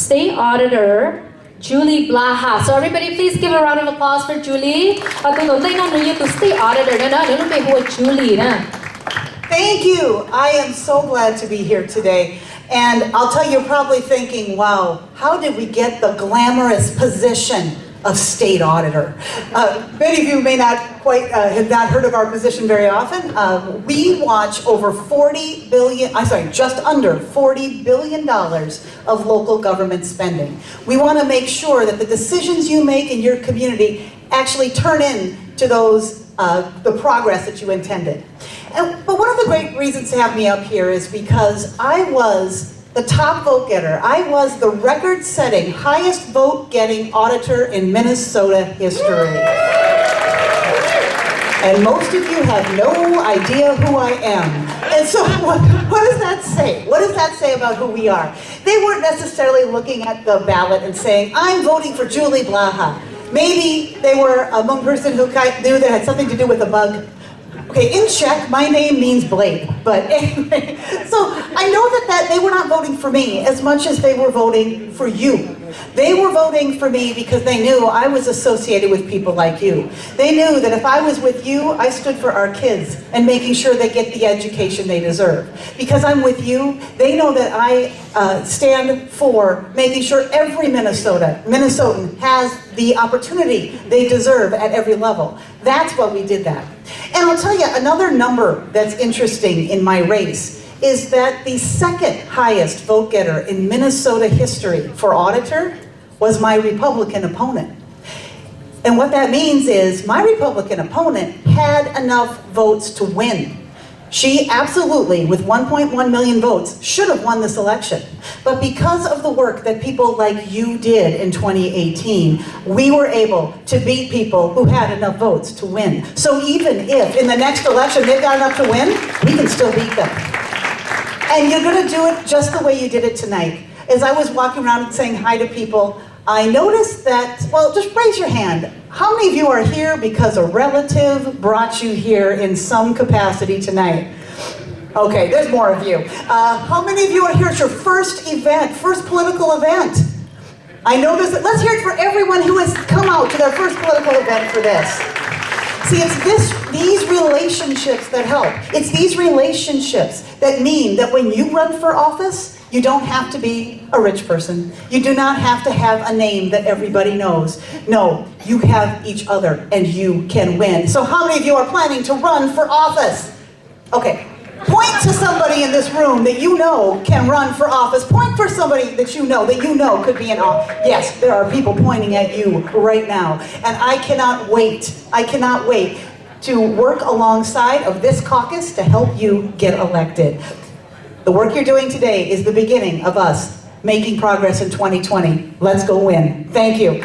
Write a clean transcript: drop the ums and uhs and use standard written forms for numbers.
State Auditor Julie Blaha. So everybody please give a round of applause for Julie. Và tôi nói nó như từ State Auditor đó, nếu lúc này hùa Julie nè. Thank you. I am so glad to be here today. And I'll tell you, you're probably thinking, wow, how did we get the glamorous position of state auditor? Many of you may not quite have not heard of our position very often. We watch over just under $40 billion of local government spending. We want to make sure that the decisions you make in your community actually turn into the progress that you intended. But one of the great reasons to have me up here is because I was the top vote getter. I was the record-setting, highest vote-getting auditor in Minnesota history. And most of you have no idea who I am. And so what does that say? What does that say about who we are? They weren't necessarily looking at the ballot and saying, I'm voting for Julie Blaha. Maybe they were a Hmong person who knew that had something to do with a bug. Okay, in Czech, my name means blade, but anyway, so I know that they were not voting for me as much as they were voting for you. They were voting for me because they knew I was associated with people like you. They knew that if I was with you, I stood for our kids and making sure they get the education they deserve. Because I'm with you, they know that I stand for making sure every Minnesotan has the opportunity they deserve at every level. That's why we did that. And I'll tell you, another number that's interesting in my race is that the second highest vote getter in Minnesota history for auditor was my Republican opponent. And what that means is my Republican opponent had enough votes to win. She absolutely, with 1.1 million votes, should have won this election. But because of the work that people like you did in 2018, we were able to beat people who had enough votes to win. So even if in the next election they've got enough to win, we can still beat them. And you're going to do it just the way you did it tonight. As I was walking around and saying hi to people, I noticed that, well, just raise your hand. How many of you are here because a relative brought you here in some capacity tonight? Okay, there's more of you. How many of you are here at your first event, first political event? I know this. Let's hear it for everyone who has come out to their first political event for this. See, it's these relationships that help. It's these relationships that mean that when you run for office, you don't have to be a rich person. You do not have to have a name that everybody knows. No, you have each other and you can win. So how many of you are planning to run for office? Okay, point to somebody in this room that you know can run for office. Point for somebody that you know could be in office. Yes, there are people pointing at you right now. And I cannot wait to work alongside of this caucus to help you get elected. The work you're doing today is the beginning of us making progress in 2020. Let's go win. Thank you.